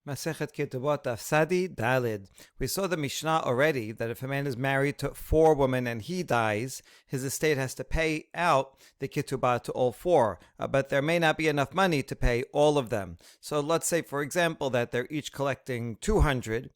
Masechet Ketubot Afsadi Dalid. We saw the Mishnah already that if a man is married to 4 women and he dies, his estate has to pay out the Ketubah to all 4. But there may not be enough money to pay all of them. So let's say, for example, that they're each collecting 200.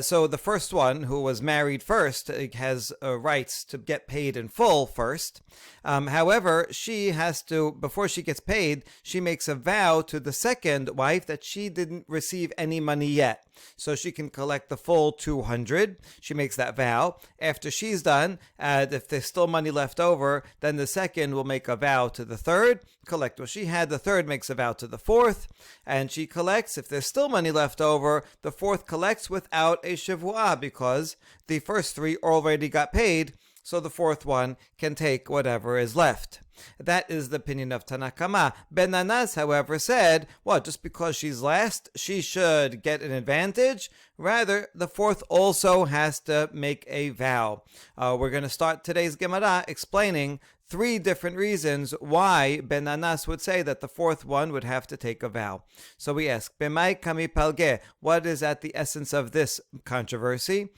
So the first one, who was married first, has rights to get paid in full first. However, she has to, before she gets paid, she makes a vow to the second wife that she didn't receive any money yet. So she can collect the full 200. She makes that vow. After she's done, if there's still money left over, then the second will make a vow to the third, collect what she had. The third makes a vow to the fourth, and she collects. If there's still money left over, the fourth collects without a shivuah, because the first 3 already got paid, so the fourth one can take whatever is left. That is the opinion of Tanakama. Ben Nanas, however, said, well, just because she's last, she should get an advantage. Rather, the fourth also has to make a vow. We're going to start today's Gemara explaining 3 different reasons why Ben Nanas would say that the fourth one would have to take a vow. So we ask, B'mai kami palge, what is at the essence of this controversy?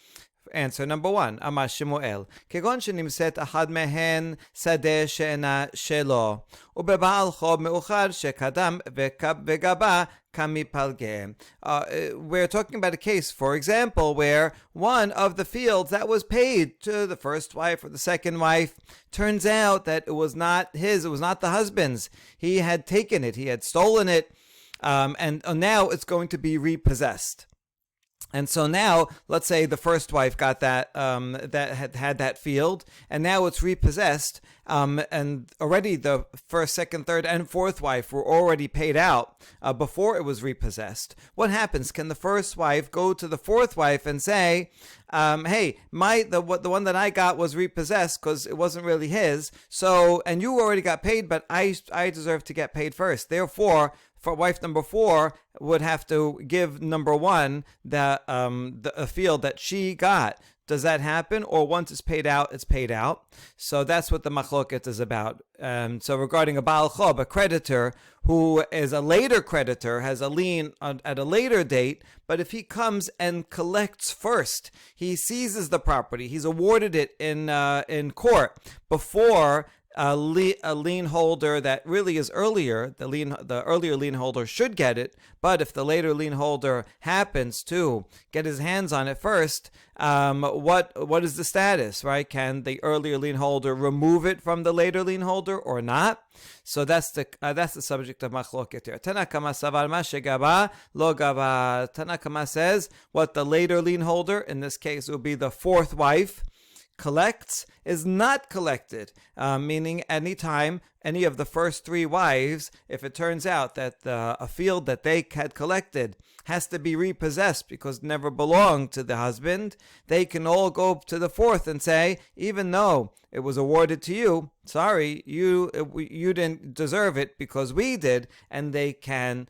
Answer number 1, Amar Shemuel, כגון שנמצאת אחת מהן שדה שאינה שלו, ובבעל חוב מאוחר שקדם וגבה kami palge. We're talking about a case, for example, where one of the fields that was paid to the first wife or the second wife turns out that it was not his, it was not the husband's. He had taken it, he had stolen it, and now it's going to be repossessed. And so now, let's say the first wife got that had that field, and now it's repossessed, and already the first, second, third, and fourth wife were already paid out before it was repossessed. What happens? Can the first wife go to the fourth wife and say, "Hey, the one that I got was repossessed because it wasn't really his. So, and you already got paid, but I deserve to get paid first. Therefore, for wife number 4 would have to give number 1 a field that she got." Does that happen? Or once it's paid out, it's paid out. So that's what the machloket is about. So regarding a Baal Chob, a creditor who is a later creditor, has a lien at a later date, but if he comes and collects first, he seizes the property, he's awarded it in court before a lien holder that really is earlier, the earlier lien holder should get it, but if the later lien holder happens to get his hands on it first, what is the status, right? Can the earlier lien holder remove it from the later lien holder or not? So that's the subject of machloket here. Tanakama savar mashegaba lo gaba. Tanakama says what the later lien holder, in this case it would be the fourth wife, collects is not collected, meaning anytime any of the first 3 wives, if it turns out that a field that they had collected has to be repossessed because it never belonged to the husband, they can all go to the fourth and say, even though it was awarded to you, sorry, you didn't deserve it because we did, and they can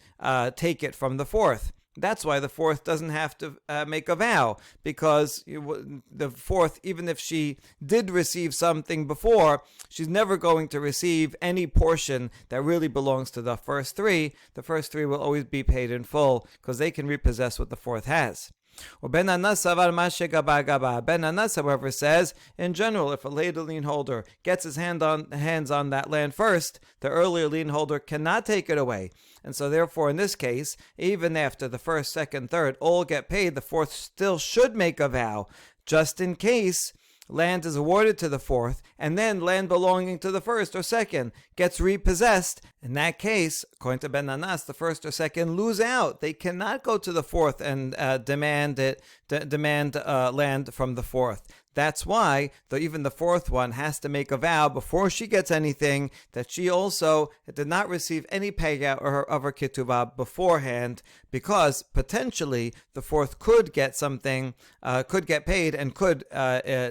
take it from the fourth. That's why the fourth doesn't have to make a vow, because the fourth, even if she did receive something before, she's never going to receive any portion that really belongs to the first 3. The first 3 will always be paid in full because they can repossess what the fourth has. Ben Nanas, however, says, in general, if a later lien holder gets his hands on that land first, the earlier lien holder cannot take it away. And so therefore, in this case, even after the first, second, third all get paid, the fourth still should make a vow, just in case land is awarded to the fourth, and then land belonging to the first or second gets repossessed. In that case, according to Ben Nanas, the first or second lose out. They cannot go to the fourth and demand land from the fourth. That's why even the fourth one has to make a vow before she gets anything that she also did not receive any payout of her ketubah beforehand, because potentially the fourth could get something, could get paid and could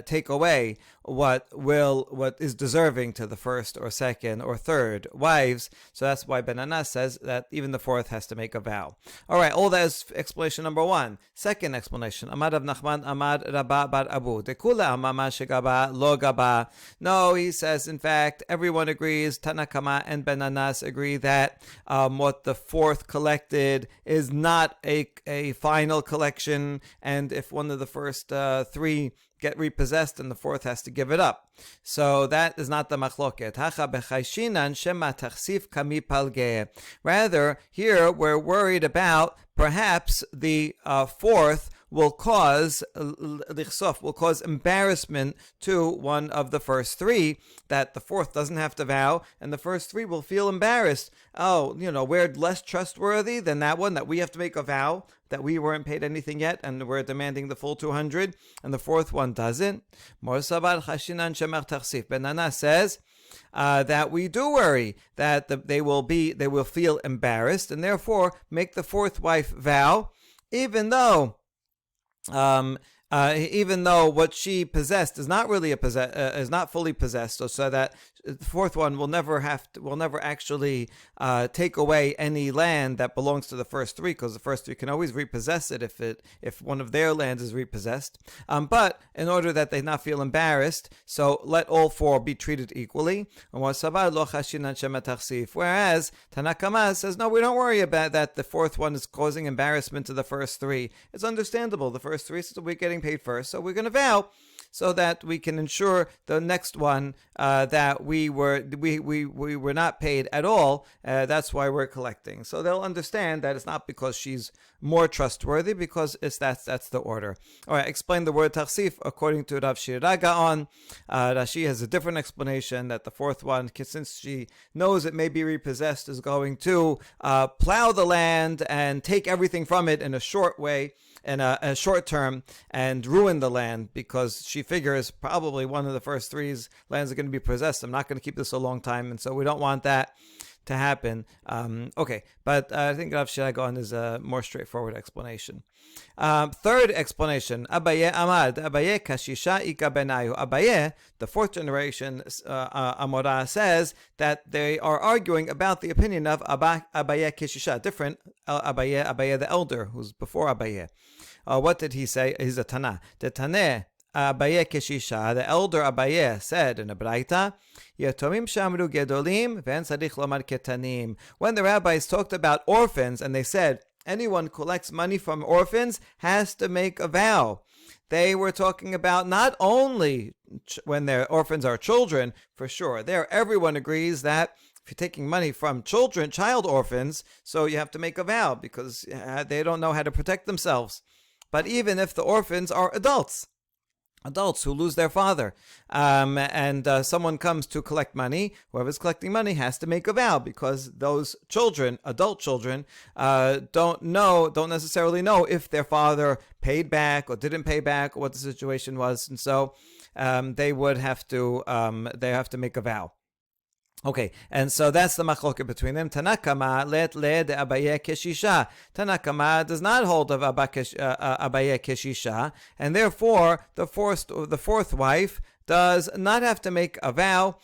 take away what is deserving to the first or second or third wives. So that's why Ben Anas says that even the fourth has to make a vow. All right, all that is explanation number one. Second explanation, Amad Rav Nachman Amad Rabba Bar Abu Dekula Amama Shegaba Lo Gaba. No, he says, in fact, everyone agrees, Tanakama and Ben Anas agree that what the fourth collected is not a final collection, and if one of the first three get repossessed, and the fourth has to give it up. So that is not the machloket. Rather, here we're worried about perhaps the fourth will cause embarrassment to one of the first three, that the fourth doesn't have to vow, and the first three will feel embarrassed. Oh, we're less trustworthy than that one, that we have to make a vow that we weren't paid anything yet, and we're demanding the full 200, and the fourth one doesn't. Ben Anas says that we do worry that they will feel embarrassed, and therefore make the fourth wife vow, even though what she possessed is not really is not fully possessed, so that the fourth one will never actually take away any land that belongs to the first three, because the first three can always repossess it if one of their lands is repossessed. But in order that they not feel embarrassed, so let all four be treated equally. Whereas Tanakama says, no, we don't worry about that. The fourth one is causing embarrassment to the first three. It's understandable. The first three says we're getting paid first, so we're going to vow, so that we can ensure the next one that we were not paid at all. That's why we're collecting. So they'll understand that it's not because she's more trustworthy, because that's the order. All right, explain the word taksif according to Rav Shira Gaon. Rashi has a different explanation, that the fourth one, since she knows it may be repossessed, is going to plow the land and take everything from it in a short way, in a short term, and ruin the land, because she figures probably one of the first three's lands are going to be possessed. I'm not going to keep this a long time, and so we don't want that to happen. Okay, but I think Rav Shira Gaon is a more straightforward explanation. Third explanation, Abaye Amad, Abaye Kashisha Ika Benayu. Abaye, the fourth generation Amora, says that they are arguing about the opinion of Abaye Kashisha, different Abaye the elder, who's before Abaye. What did he say? He's a Tana. The Taneh Abaye Keshisha, the elder Abaye, said in a Braita, Yatomim Shamru Gedolim Ven Tzarich Lomar Ketanim. When the rabbis talked about orphans, and they said anyone who collects money from orphans has to make a vow, they were talking about not only when their orphans are children, for sure. There, everyone agrees that if you're taking money from child orphans, so you have to make a vow, because they don't know how to protect themselves. But even if the orphans are adults who lose their father, and someone comes to collect money, whoever's collecting money has to make a vow, because those children, adult children, don't necessarily know if their father paid back or didn't pay back, or what the situation was, and so they have to make a vow. Okay, and so that's the machloket between them. Tanakama let le de Abaye Keshisha. Tanakama does not hold of Abaye Keshisha, and therefore the fourth wife does not have to make a vow,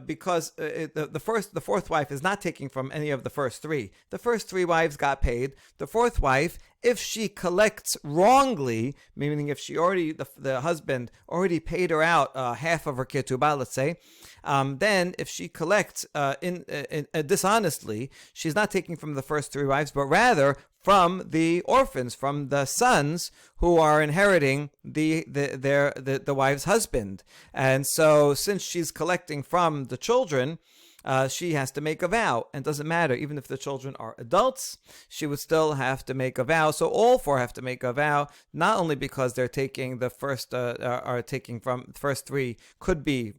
because the fourth wife is not taking from any of the first three. The first three wives got paid. The fourth wife, if she collects wrongly, meaning if she the husband already paid her out half of her ketubah, let's say, then if she collects dishonestly, she's not taking from the first three wives, but rather from the orphans, from the sons who are inheriting the wife's husband. And so since she's collecting from the children, she has to make a vow. And it doesn't matter, even if the children are adults, she would still have to make a vow. So all four have to make a vow, not only because they're taking the first, are taking from the first three, could be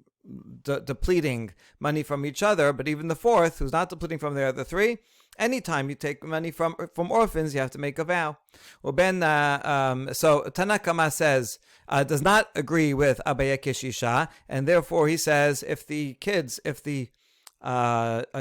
depleting money from each other, but even the fourth, who's not depleting from the other three, anytime you take money from orphans, you have to make a vow. So Tanakama says, does not agree with Abaye Keshisha, and therefore he says if the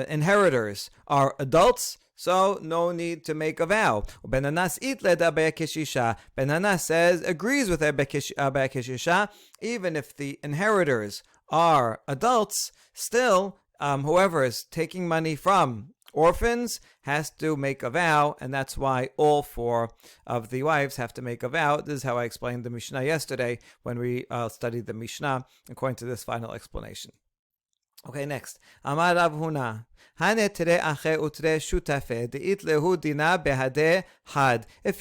inheritors are adults, so no need to make a vow. Ben Anas itled Abba Keshisha. Ben Anas says, agrees with Abba Keshisha, even if the inheritors are adults, still, whoever is taking money from orphans has to make a vow, and that's why all four of the wives have to make a vow. This is how I explained the Mishnah yesterday when we studied the Mishnah, according to this final explanation. Okay, next. Amar Rav Huna. If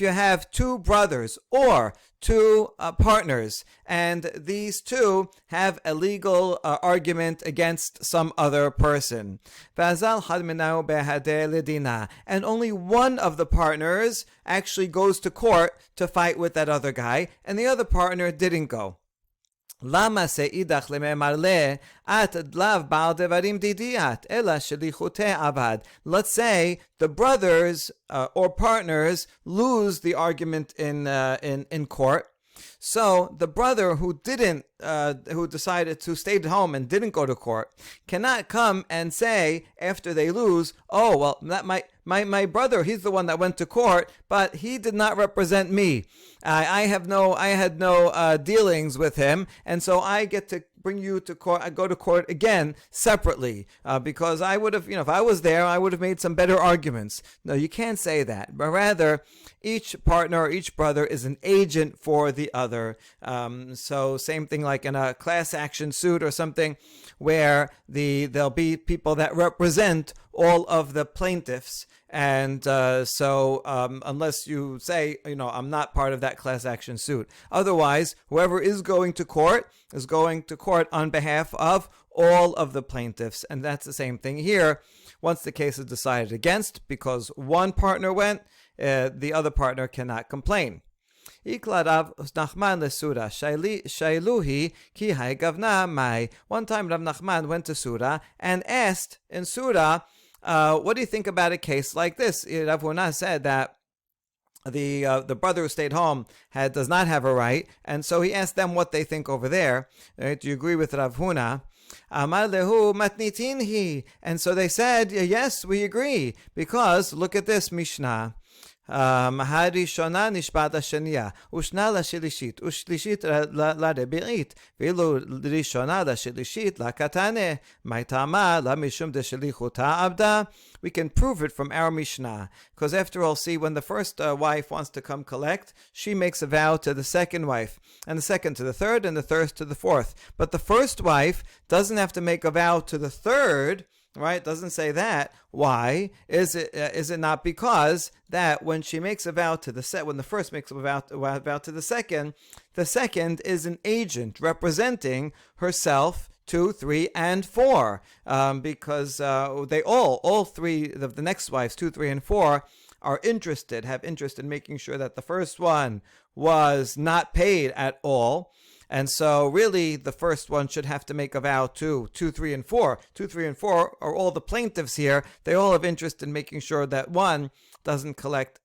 you have two brothers or two partners, and these two have a legal argument against some other person, and only one of the partners actually goes to court to fight with that other guy, and the other partner didn't go. Let's say the brothers or partners lose the argument in court. So the brother who decided to stay at home and didn't go to court cannot come and say after they lose, oh well, that my brother, he's the one that went to court, but he did not represent me. I had no dealings with him, and so I get to bring you to court. I go to court again separately because I would have, if I was there, I would have made some better arguments. No, you can't say that, but rather each partner or each brother is an agent for the other. So same thing like in a class action suit or something, where there'll be people that represent all of the plaintiffs. And so unless you say, I'm not part of that class action suit. Otherwise, whoever is going to court is going to court on behalf of all of the plaintiffs. And that's the same thing here. Once the case is decided against, because one partner went, the other partner cannot complain. One time Rav Nachman went to Surah and asked in Surah, what do you think about a case like this? Rav Huna said that the brother who stayed home does not have a right, and so he asked them what they think over there. Right? Do you agree with Rav Huna? Amar lehu matnitinhi, and so they said, yes, we agree, because look at this Mishnah. הראשונה נשבעת השנייה, ושנה לשלישית, ושלישית לרביעית, ואילו ראשונה לשלישית לקטנה, מה טעמה? למשום דשליחותה עבדה. We can prove it from our Mishnah, because after all, see, when the first wife wants to come collect, she makes a vow to the second wife, and the second to the third, and the third to the fourth. But the first wife doesn't have to make a vow to the third, right? Doesn't say that. Why? Is it not because that when she makes a vow to when the first makes a vow to the second is an agent representing herself 2, 3, and 4, because they all three of the next wives, 2, 3, and 4, have interest in making sure that the first one was not paid at all. And so really the first one should have to make a vow to 2, 3, and 4. 2, 3, and 4 are all the plaintiffs here. They all have interest in making sure that one doesn't collect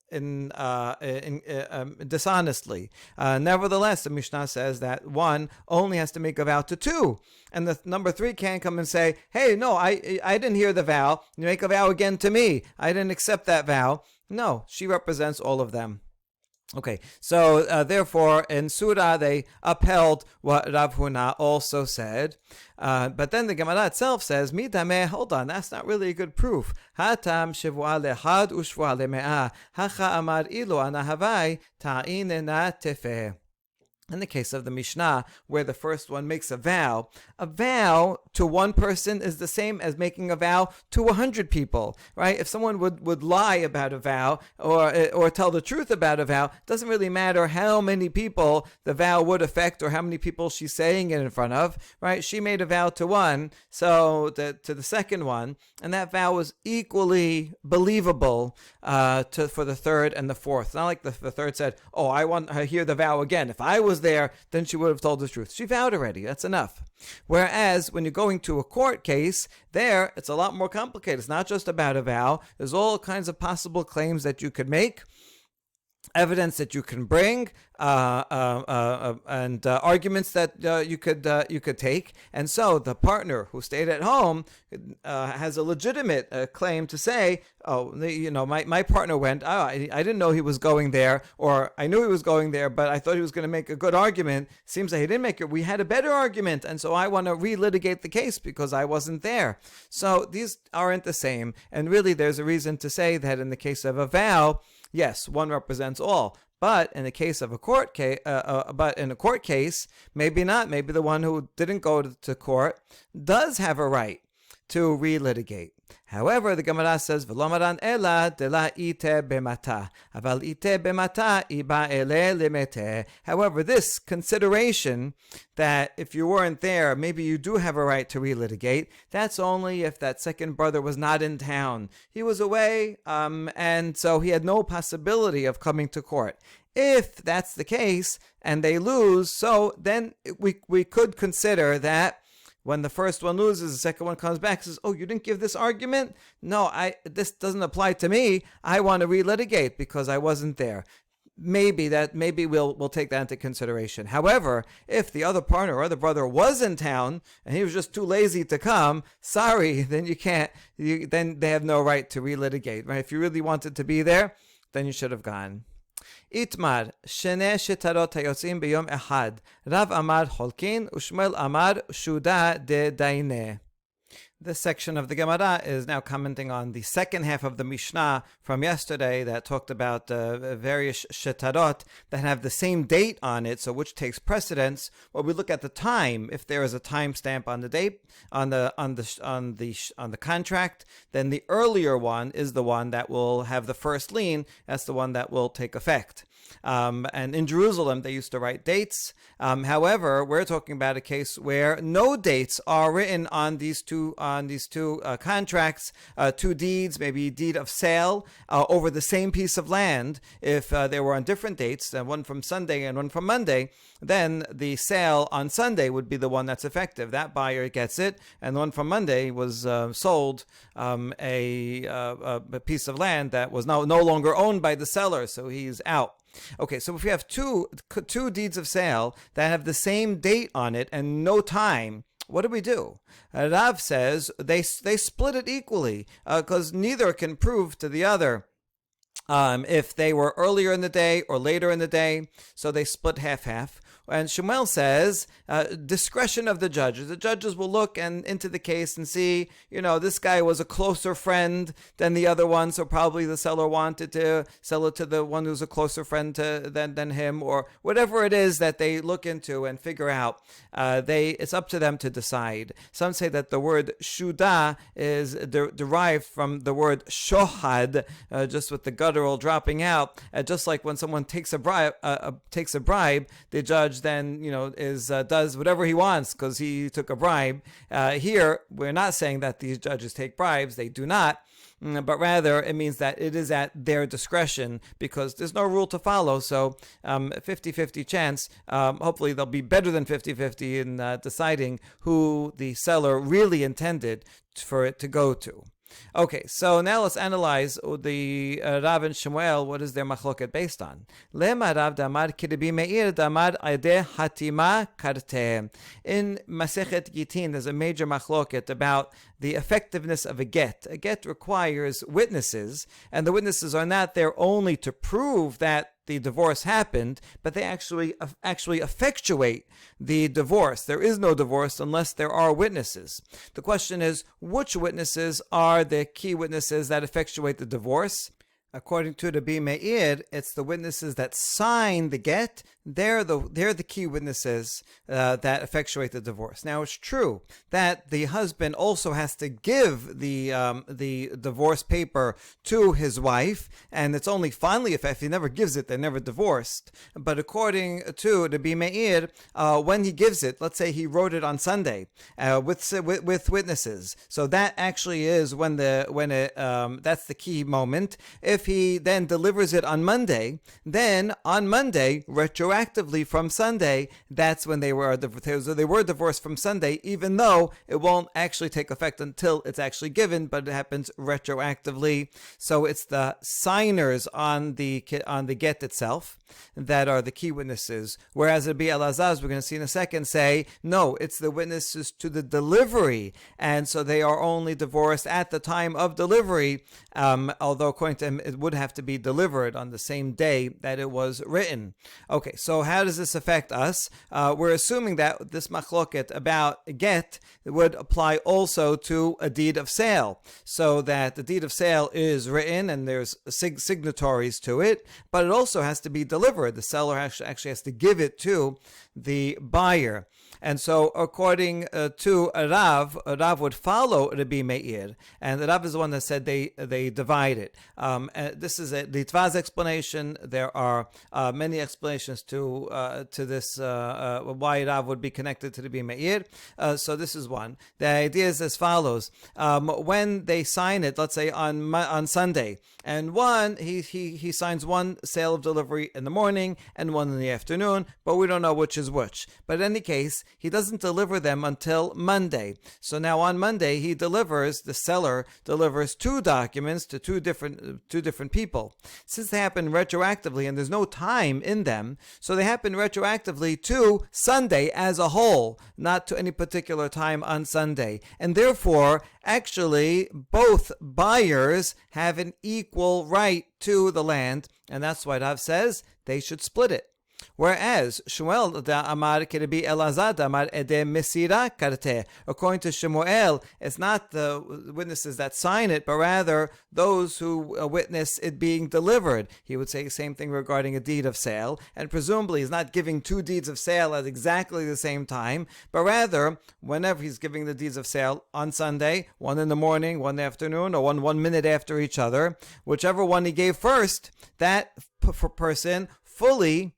dishonestly. Nevertheless, the Mishnah says that one only has to make a vow to 2. And the number 3 can't come and say, hey, no, I didn't hear the vow. You make a vow again to me. I didn't accept that vow. No, she represents all of them. Okay, so therefore in Surah they upheld what Rav Huna also said, but then the Gemara itself says, "Midameh, hold on, that's not really a good proof. Hatam shivua lehad ushvua leme'ah hacha amar ilu anahavai ta'inena tefeh." In the case of the Mishnah, where the first one makes a vow to one person is the same as making a vow to 100 people, right? If someone would lie about a vow or tell the truth about a vow, it doesn't really matter how many people the vow would affect or how many people she's saying it in front of, right? She made a vow to one, so to the second one, and that vow was equally believable for the third and the fourth. It's not like the third said, oh, I want to hear the vow again. If I was there, then she would have told the truth. She vowed already. That's enough. Whereas when you're going to a court case, there it's a lot more complicated. It's not just about a vow. There's all kinds of possible claims that you could make. evidence that you can bring, and arguments that you could take, and so the partner who stayed at home has a legitimate claim to say, "Oh, my partner went. Oh, I didn't know he was going there, or I knew he was going there, but I thought he was going to make a good argument. Seems like he didn't make it. We had a better argument, and so I want to relitigate the case because I wasn't there." So these aren't the same, and really, there's a reason to say that in the case of a vow, yes, one represents all. But in the case of a court case, maybe not. Maybe the one who didn't go to court does have a right to relitigate. However, the Gemara says, "V'lomaran ela de la ite bemata, aval ite bemata iba ele limete." However, this consideration that if you weren't there, maybe you do have a right to relitigate, that's only if that second brother was not in town. He was away, and so he had no possibility of coming to court. If that's the case and they lose, so then we could consider that when the first one loses, the second one comes back and says, "Oh, you didn't give this argument? No, this doesn't apply to me. I want to relitigate because I wasn't there." Maybe we'll take that into consideration. However, if the other partner or other brother was in town and he was just too lazy to come, sorry, then you can't. Then they have no right to relitigate. Right? If you really wanted to be there, then you should have gone. Itmar, shene shetarot hayotzim b'yom echad. Rav amar holkin, ushmuel amar shuda de daine. This section of the Gemara is now commenting on the second half of the Mishnah from yesterday that talked about various shetarot that have the same date on it, so which takes precedence. Well, we look at the time. If there is a time stamp on the date on the contract, then the earlier one is the one that will have the first lien. That's the one that will take effect. And in Jerusalem, they used to write dates. However, we're talking about a case where no dates are written on these two contracts, two deeds, maybe deed of sale over the same piece of land. If they were on different dates, one from Sunday and one from Monday, then the sale on Sunday would be the one that's effective. That buyer gets it, and the one from Monday was sold a piece of land that was no longer owned by the seller, so he's out. Okay, so if we have two deeds of sale that have the same date on it and no time, what do? Rav says they split it equally because neither can prove to the other if they were earlier in the day or later in the day, so they split half-half. And Shmuel says, discretion of the judges. The judges will look into the case and see, this guy was a closer friend than the other one, so probably the seller wanted to sell it to the one who's a closer friend than him, or whatever it is that they look into and figure out. It's up to them to decide. Some say that the word shuda is derived from the word shohad, just with the guttural dropping out. Just like when someone takes a bribe, the judge then does whatever he wants because he took a bribe. Here we're not saying that these judges take bribes; they do not. But rather it means that it is at their discretion because there's no rule to follow. So 50-50 chance. Hopefully they'll be better than 50-50 in deciding who the seller really intended for it to go to. Okay, so now let's analyze the Rav and Shmuel. What is their machloket based on? Lema Rav damar K'Rabbi Meir damar aydeh hatima karte. In Masechet Gitin, there's a major machloket about the effectiveness of a get. A get requires witnesses, and the witnesses are not there only to prove that the divorce happened, but they actually effectuate the divorce. There is no divorce unless there are witnesses. The question is, which witnesses are the key witnesses that effectuate the divorce? According to the Rabbi Meir, it's the witnesses that sign the get. They're the key witnesses that effectuate the divorce. Now, it's true that the husband also has to give the divorce paper to his wife, and it's only finally if he never gives it, they're never divorced. But according to the Rabbi Meir, when he gives it, let's say he wrote it on Sunday with witnesses, so that actually is that's the key moment. If if he then delivers it on Monday, then on Monday, retroactively from Sunday, that's when they were divorced from Sunday, even though it won't actually take effect until it's actually given, but it happens retroactively. So it's the signers on the get itself that are the key witnesses, whereas it'd be Elazar, as we're going to see in a second, say no, it's the witnesses to the delivery, and so they are only divorced at the time of delivery, although according to him it would have to be delivered on the same day that it was written. Okay, so how does this affect us? We're assuming that this machloket about get would apply also to a deed of sale, so that the deed of sale is written and there's signatories to it, but it also has to be delivered. The seller actually has to give it to the buyer. And so, according to Rav would follow Rabbi Meir, and Rav is the one that said they divide it. This is the Tva's explanation. There are many explanations to this why Rav would be connected to Rabbi Meir. So this is one. The idea is as follows: when they sign it, let's say on Sunday, and one he signs one sale of delivery in the morning and one in the afternoon, but we don't know which is which. But in any case, he doesn't deliver them until Monday. So now on Monday, the seller delivers two documents to two different people. Since they happen retroactively and there's no time in them, so they happen retroactively to Sunday as a whole, not to any particular time on Sunday. And therefore, actually, both buyers have an equal right to the land, and that's why Rav says they should split it. Whereas Shmuel Amar Kerebi Elazar Amar Ede Mesira Karte. According to Shmuel, it's not the witnesses that sign it, but rather those who witness it being delivered. He would say the same thing regarding a deed of sale, and presumably he's not giving two deeds of sale at exactly the same time, but rather whenever he's giving the deeds of sale on Sunday, one in the morning, one in the afternoon, or one minute after each other, whichever one he gave first, that person fully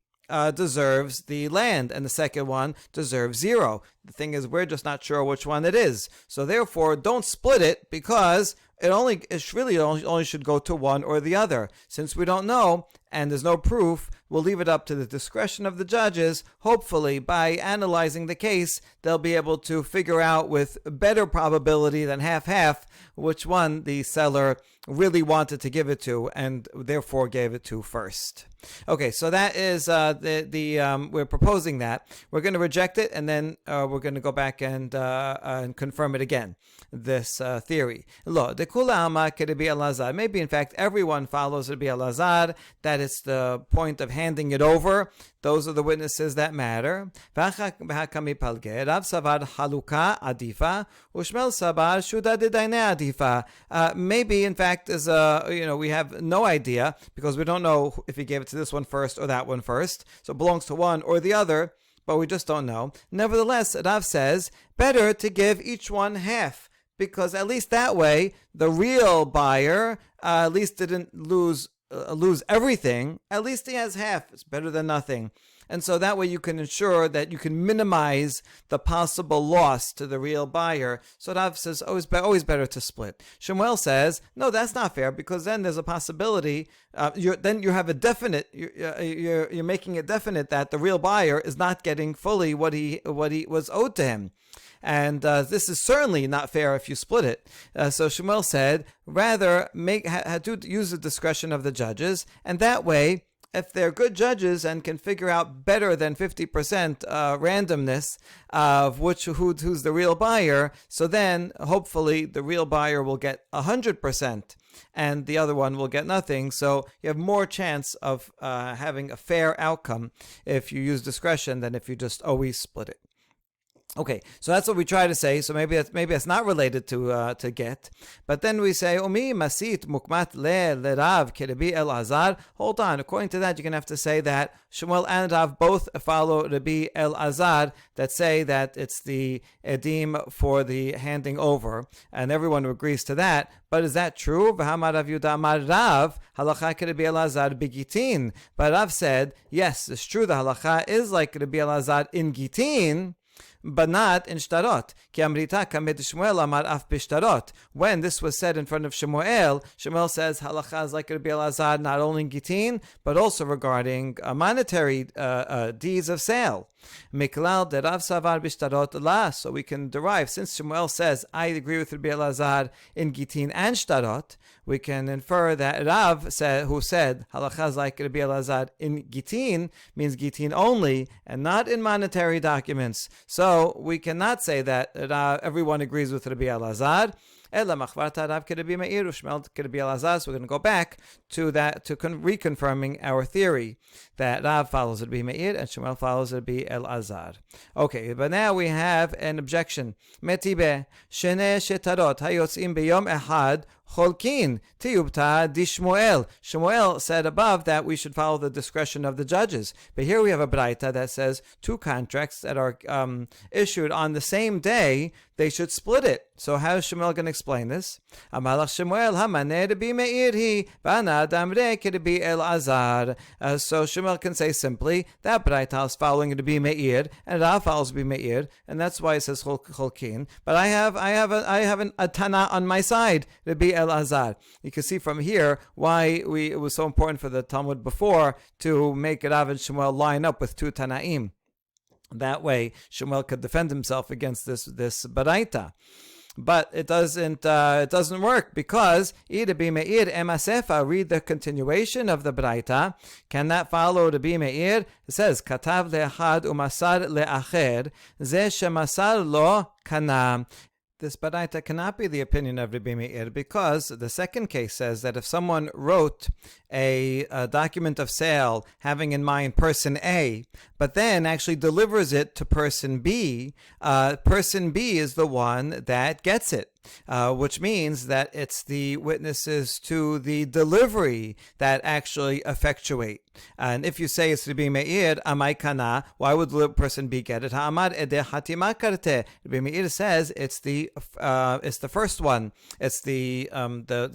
deserves the land, and the second one deserves 0. The thing is, we're just not sure which one it is. So therefore, don't split it, because it really only should go to one or the other. Since we don't know, and there's no proof, we'll leave it up to the discretion of the judges. Hopefully, by analyzing the case, they'll be able to figure out with better probability than half-half which one the seller really wanted to give it to, and therefore gave it to first. Okay, so that is we're proposing that. We're going to reject it, and then we're going to go back and confirm it again, this theory. Lo, de kula ama kerebi Elazar. Maybe, in fact, everyone follows Rabbi Elazar, that it's the point of handing it over. Those are the witnesses that matter. Rav savar haluka adifa, ushmel savar shuda dedaine adifa. Maybe, in fact, we have no idea, because we don't know if he gave it to this one first or that one first. So it belongs to one or the other, but we just don't know. Nevertheless, Rav says, better to give each one half, because at least that way, the real buyer at least didn't lose everything. At least he has half. It's better than nothing. And so that way you can ensure that you can minimize the possible loss to the real buyer. So Rav says always better to split. Shmuel says, no, that's not fair, because then there's a possibility. Then you have a definite. You're making it definite that the real buyer is not getting fully what he was owed to him. And this is certainly not fair if you split it. So Shmuel said, rather use the discretion of the judges, and that way, if they're good judges and can figure out better than 50% randomness of who's the real buyer, so then hopefully the real buyer will get 100% and the other one will get nothing. So you have more chance of having a fair outcome if you use discretion than if you just always split it. Okay, so that's what we try to say. So maybe it's not related to get, but then we say Umi masit mukmat le Rav kerebi Elazar. Hold on. According to that, you're gonna have to say that Shmuel and Rav both follow Rabbi Elazar, that say that it's the edim for the handing over, and everyone agrees to that. But is that true? V'hamar Rav Yudah amar Rav halacha kerebi Elazar bigitin. But Rav said, yes, it's true. The halacha is like Rabbi Elazar in gitin. but not in shtarot. Ki amrita kamed Shmuel amar af b'shtarot. When this was said in front of Shmuel, Shmuel says halacha is like Rabbi Elazar not only in Gitin, but also regarding monetary deeds of sale. Miklal de Rav savar b'shtarot la. So we can derive, since Shmuel says, I agree with Rabbi Elazar in Gitin and shtarot, we can infer that Rav said, who said halacha is like Rabbi Elazar in Gitin, means Gitin only and not in monetary documents. So we cannot say that everyone agrees with Rabbi Elazar. Ela machvarta Rav Rabbi Meir u'Shmuel Rabbi Elazar. So we're going to go back to that, to reconfirming our theory that Rav follows Rabbi Meir and Shmuel follows Rabbi Elazar. Okay, but now we have an objection. Metibe shene shetarot hayotzim beyom ehad Cholkin tiyubta di Shmuel. Shmuel said above that we should follow the discretion of the judges. But here we have a braita that says two contracts that are issued on the same day, they should split it. So how is Shmuel going to explain this? Amalach Shmuel hamaneh Rabbi Meir hi v'ana damre Rabbi Elazar. So Shmuel can say simply that braita is following Rabbi Meir and Rav follows Rabbi Meir, and that's why it says Cholkin. But I have a Tana on my side, Rabbi Elazar. You can see from here why it was so important for the Talmud before to make Rav and Shmuel line up with two Tanaim. That way, Shmuel could defend himself against this baraita. But it doesn't work, because Rabbi Meir emasefa, read the continuation of the braita, cannot follow Rabbi Meir. It says katav le'achad umasar le'acher ze shemasar lo kana. This baraita cannot be the opinion of Rabbi Meir, because the second case says that if someone wrote a document of sale having in mind person A, but then actually delivers it to person B is the one that gets it. Which means that it's the witnesses to the delivery that actually effectuate. And if you say it's Rabbi Meir, amai kana, why would the person B get it? Ha'amar edeh hatima karte. Rabbi Meir says it's the first one. It's the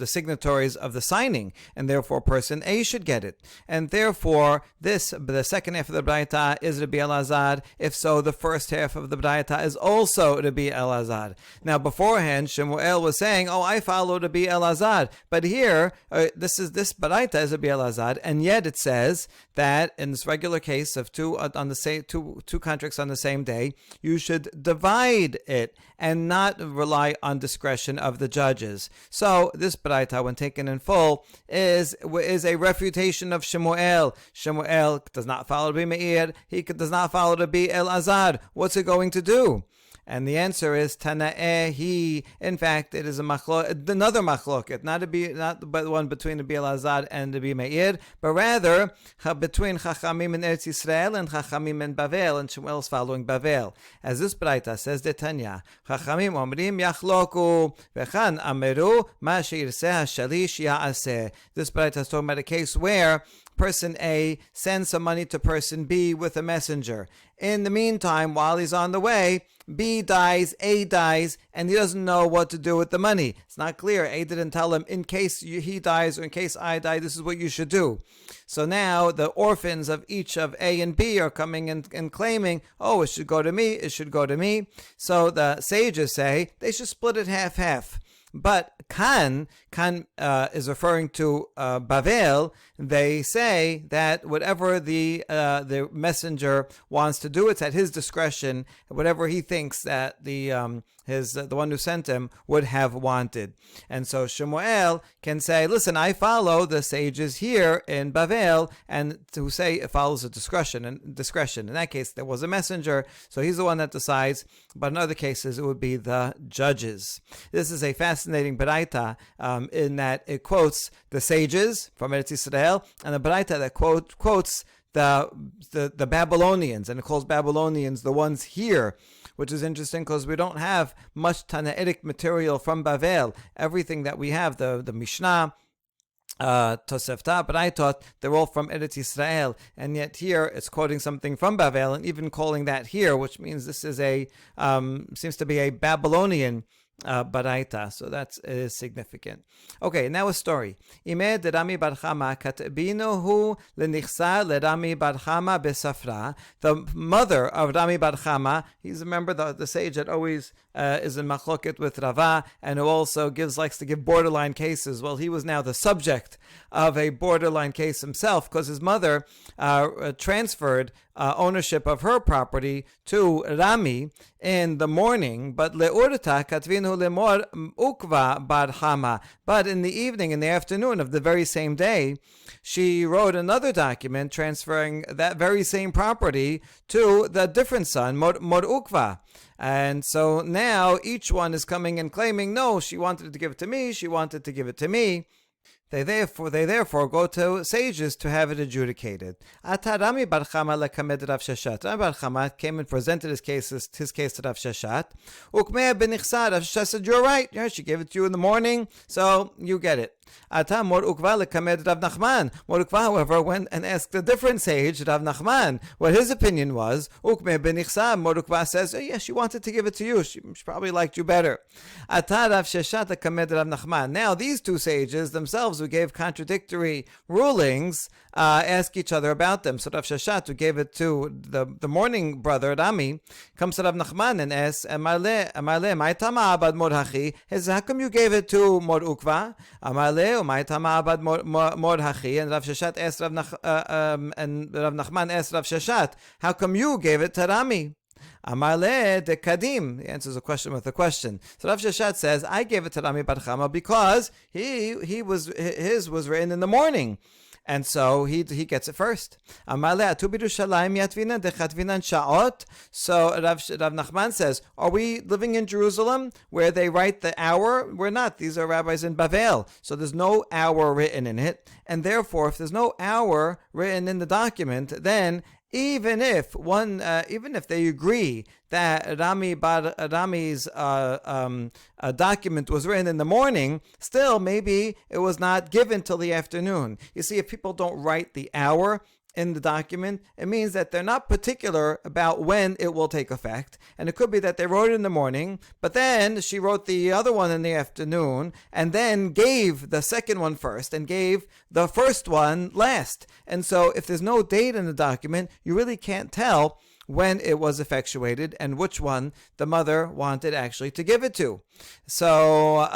signatories of the signing, and therefore person A should get it. And therefore the second half of the braita is Rabbi Elazar. If so, the first half of the braita is also Rabbi Elazar. Now beforehand, Shmuel was saying, "Oh, I follow Rabbi Elazar," but here this baraita is Rabbi Elazar, and yet it says that in this regular case of two contracts on the same day, you should divide it and not rely on discretion of the judges. So this baraita, when taken in full, is a refutation of Shmuel. Shmuel does not follow Rabbi Meir. He does not follow Rabbi Elazar. What's he going to do? And the answer is Tana'ehi. In fact, it is another machloket, not the one between Rabbi Elazar and Rabbi Meir, but rather between Chachamim in Eretz Yisrael and Chachamim in Bavel, and Shmuel is following Bavel. As this braita says, Detanya, Chachamim omrim yachloku v'chan ameru ma she'irseh hashalish ya'aseh. This braita is talking about a case where person A sends some money to person B with a messenger. In the meantime, while he's on the way, B dies, A dies, and he doesn't know what to do with the money. It's not clear. A didn't tell him, in case he dies or in case I die, this is what you should do. So now the orphans of each of A and B are coming and claiming, oh, it should go to me, it should go to me. So the sages say they should split it half-half. But Kan is referring to Bavel. They say that whatever the messenger wants to do, it's at his discretion. Whatever he thinks that the one who sent him would have wanted. And so Shmuel can say, listen, I follow the sages here in Bavel, and to say it follows a discretion. In that case, there was a messenger, so he's the one that decides. But in other cases, it would be the judges. This is a fascinating baraita in that it quotes the sages from Eretz Yisrael, and a baraita that quotes the Babylonians, and it calls Babylonians the ones here, which is interesting because we don't have much Tanaitic material from Bavel. Everything that we have, the Mishnah, Tosefta, Braitot, they're all from Eretz Yisrael, and yet here it's quoting something from Bavel, and even calling that here, which means this is seems to be a Babylonian baraita. So that is significant. Okay, now a story. Ime de Rami bar Chama katbinuhu lenichsa lerami bar Chama besafra. The mother of Rami bar Chama, he's a member, the sage that always is in machloket with Rava, and who also likes to give borderline cases. Well, he was now the subject of a borderline case himself, because his mother transferred ownership of her property to Rami in the morning, but le'urta katvinu lemor ukva bar Chama. But in the evening, in the afternoon of the very same day, she wrote another document transferring that very same property to the different son, Mor Ukva. And so now each one is coming and claiming, no, she wanted to give it to me, she wanted to give it to me. They therefore go to sages to have it adjudicated. Rami bar Chama lekamed Rav Sheshet. Rami bar Chama came and presented his case to Rav Sheshet. Ukmeh benichsa. Rav Sheshet said, "You're right. Yeah, she gave it to you in the morning, so you get it." Ata Mor Ukva lekamed Rav Nachman. Mor Ukva, however, went and asked a different sage, Rav Nachman, what his opinion was. Ukmeh benichsa. Mor Ukva says, "Oh, yeah, she wanted to give it to you. She probably liked you better." Ata Rav Sheshet lekamed Rav Nachman. Now these two sages themselves, who gave contradictory rulings, ask each other about them. So Rav Sheshet, who gave it to the morning brother Rami, comes to Rav Nachman and asks, "Amale, my tama abad mor hachi? How come you gave it to Mor Ukva? Amale, my tama abad mor hachi?" And Rav Sheshet asked Rav Nachman asked Rav Sheshet, "How come you gave it to Rami?" Amale de Kadim. He answers a question with a question. So Rav Sheshet says, I gave it to Rami bar Chama because his was written in the morning. And so he gets it first. Amale atu b'Yerushalayim yatvina dechatvinan sha'ot. So Rav Nachman says, are we living in Jerusalem where they write the hour? We're not. These are rabbis in Bavel. So there's no hour written in it. And therefore, if there's no hour written in the document, then even if they agree that Rami's document was written in the morning, still maybe it was not given till the afternoon. You see, if people don't write the hour in the document, it means that they're not particular about when it will take effect. And it could be that they wrote it in the morning, but then she wrote the other one in the afternoon, and then gave the second one first, and gave the first one last. And so if there's no date in the document, you really can't tell when it was effectuated and which one the mother wanted actually to give it to. So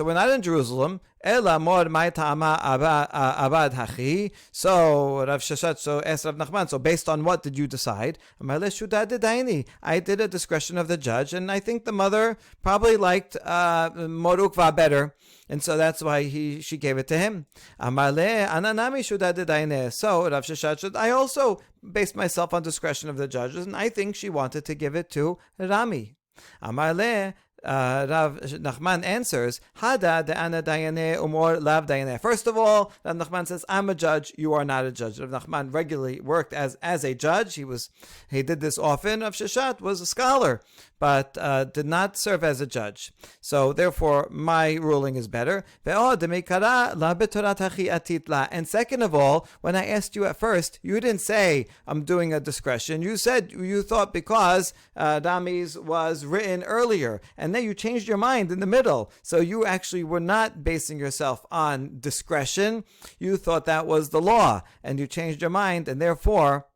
we're not in Jerusalem. Ela mor mai tama abad hachi. So Rav Sheshet asked Rav Nachman, so based on what did you decide? I did a discretion of the judge, and I think the mother probably liked Mor Ukva better. And so that's why she gave it to him. Amale ananami shudadidayne. So Rav Sheshet said, I also based myself on discretion of the judges, and I think she wanted to give it to Rami. Amale Rav Nachman answers, Hada de ana dayane umor lav dayane. First of all, Rav Nachman says, I'm a judge, you are not a judge. Rav Nachman regularly worked as a judge. He did this often. Rav Sheshet was a scholar, but did not serve as a judge. So therefore, my ruling is better. And second of all, when I asked you at first, you didn't say, I'm doing a discretion. You said you thought because Rami's was written earlier, and then you changed your mind in the middle. So you actually were not basing yourself on discretion. You thought that was the law, and you changed your mind, and therefore,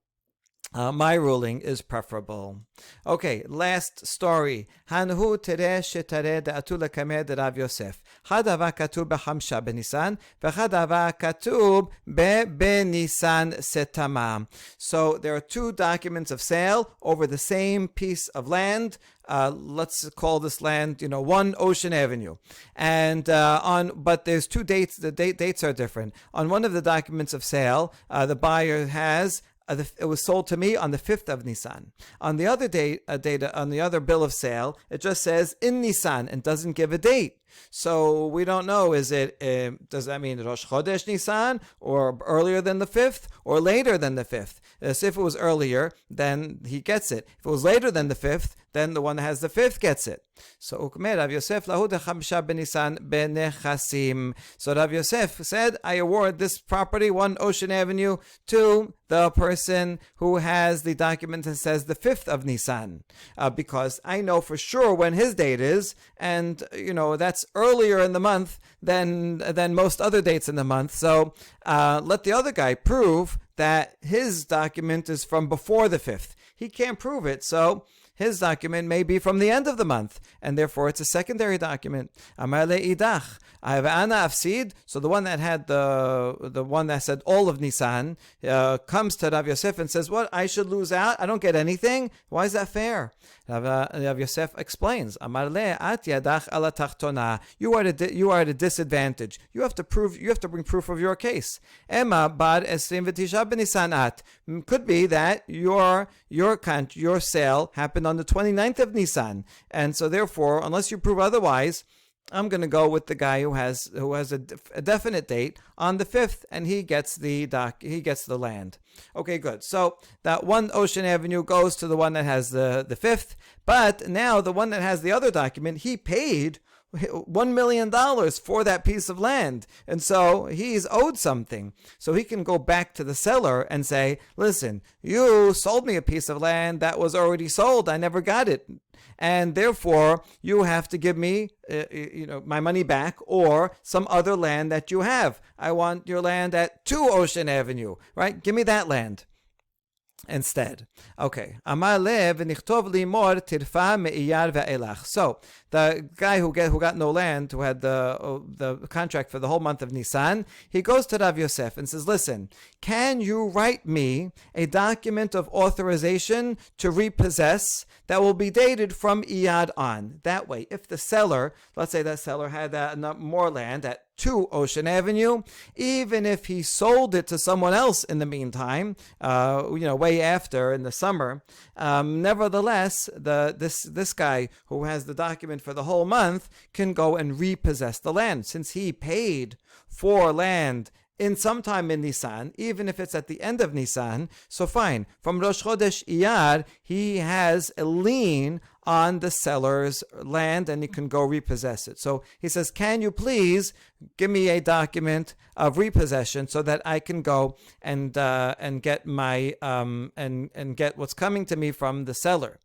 my ruling is preferable. Okay, last story. Hanhu tereh shetareh da'atu lekamed Rav Yosef. Chadava katub b'chamsha b'Nisan, v'chadava katub b'Nisan setama. So there are two documents of sale over the same piece of land. Let's call this land, one Ocean Avenue. And but there's two dates. The dates are different. On one of the documents of sale, the buyer has it was sold to me on the 5th of Nisan. On the other on the other bill of sale, it just says in Nisan and doesn't give a date. So we don't know, does that mean Rosh Chodesh Nisan, or earlier than the 5th, or later than the 5th? So if it was earlier, then he gets it. If it was later than the 5th, then the one that has the 5th gets it. So Rav Yosef lahu dechamisha benisan benechasim. So Rav Yosef said, I award this property, 1 Ocean Avenue, to the person who has the document that says the 5th of Nisan, because I know for sure when his date is, and that's earlier in the month than most other dates in the month. So let the other guy prove that his document is from before the 5th. He can't prove it, so his document may be from the end of the month, and therefore it's a secondary document. Amar le'idach, ana afsid. So the one that had the one that said all of Nisan comes to Rav Yosef and says, "What? I should lose out? I don't get anything? Why is that fair?" Rav Yosef explains, Amar le at yadach ala tachtona. You are at a disadvantage. You have to bring proof of your case. Emma bar esrim v'tisha b'nisan at. Could be that your sale happened on the 29th of Nisan, and so therefore, unless you prove otherwise, I'm going to go with the guy who has a definite date on the 5th, and he gets the land. Okay, good. So that 1 Ocean Avenue goes to the one that has the 5th, but now the one that has the other document, he paid $1 million for that piece of land, and so he's owed something. So he can go back to the seller and say, listen, you sold me a piece of land that was already sold. I never got it. And therefore, you have to give me, my money back, or some other land that you have. I want your land at 2 Ocean Avenue, right? Give me that land instead. Okay. Amar lev v'nichtov limor tirfa me'iyar ve'elach. So the guy who got no land, who had the contract for the whole month of Nisan, he goes to Rav Yosef and says, listen, can you write me a document of authorization to repossess that will be dated from Iyad on? That way, if the seller, let's say that seller had more land at 2 Ocean Avenue, even if he sold it to someone else in the meantime, way after in the summer, nevertheless, this guy who has the document for the whole month can go and repossess the land, since he paid for land in sometime in Nisan, even if it's at the end of Nisan. So fine, from Rosh Chodesh Iyar, he has a lien on the seller's land, and he can go repossess it. So he says, can you please give me a document of repossession so that I can go and get my and get what's coming to me from the seller?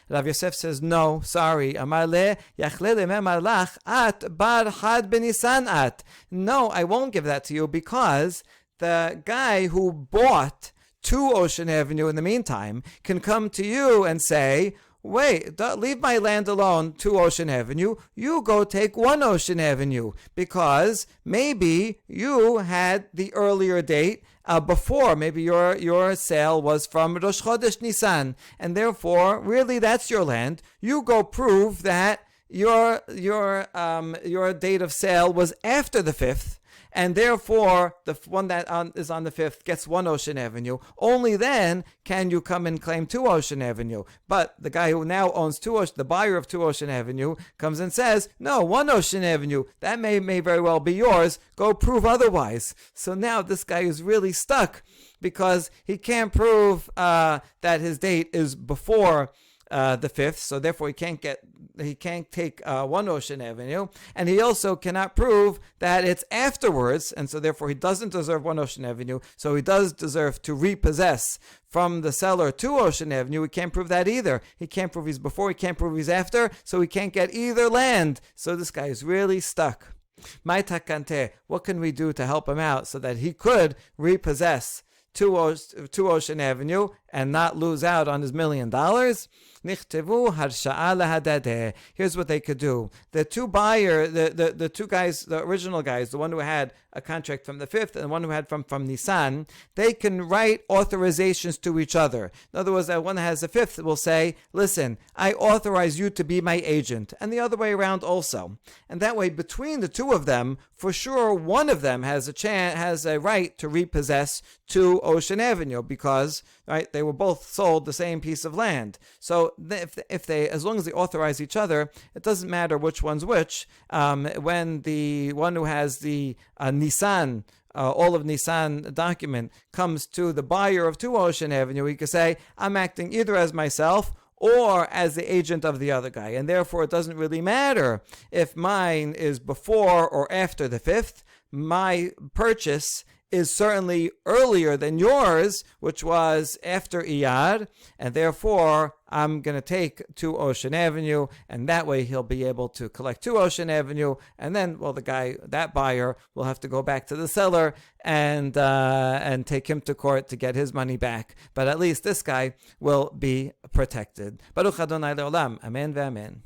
Rav Yosef says, no, sorry. Amar le yachle lememar lach at bar had benisan at. No, I won't give that to you, because the guy who bought 2 Ocean Avenue in the meantime can come to you and say, wait, leave my land alone, 2 Ocean Avenue. You go take 1 Ocean Avenue, because maybe you had the earlier date before. Maybe your sale was from Rosh Chodesh Nisan, and therefore, really, that's your land. You go prove that your date of sale was after the 5th, and therefore the one that is on the 5th gets 1 Ocean Avenue. Only then can you come and claim 2 Ocean Avenue. But the guy who now owns the buyer of 2 Ocean Avenue comes and says, no, 1 Ocean Avenue, that may very well be yours. Go prove otherwise. So now this guy is really stuck, because he can't prove that his date is before the 5th, so therefore he can't take 1 Ocean Avenue, and he also cannot prove that it's afterwards, and so therefore he doesn't deserve 1 Ocean Avenue, so he does deserve to repossess from the seller 2 Ocean Avenue. He can't prove that either. He can't prove he's before, he can't prove he's after, so he can't get either land. So this guy is really stuck. My takante, what can we do to help him out so that he could repossess 2 Ocean Avenue and not lose out on his $1 million? Nichtavu harsha'a lahadadeh. Here's what they could do. The two guys, the original guys, the one who had a contract from the 5th and the one who had from Nisan, they can write authorizations to each other. In other words, the one that has the 5th will say, listen, I authorize you to be my agent, and the other way around also. And that way, between the two of them, for sure, one of them has a right to repossess 2 Ocean Avenue, because they were both sold the same piece of land. So if they, as long as they authorize each other, it doesn't matter which one's which. When the one who has the Nisan all of Nissan document comes to the buyer of 2 Ocean Avenue, he could say, I'm acting either as myself or as the agent of the other guy. And therefore, it doesn't really matter if mine is before or after the 5th. My purchase is certainly earlier than yours, which was after Iyar, and therefore I'm going to take 2 Ocean Avenue, and that way he'll be able to collect 2 Ocean Avenue, and then, well, that buyer will have to go back to the seller and take him to court to get his money back. But at least this guy will be protected. Baruch Adonai Le'olam. Amen ve'amen.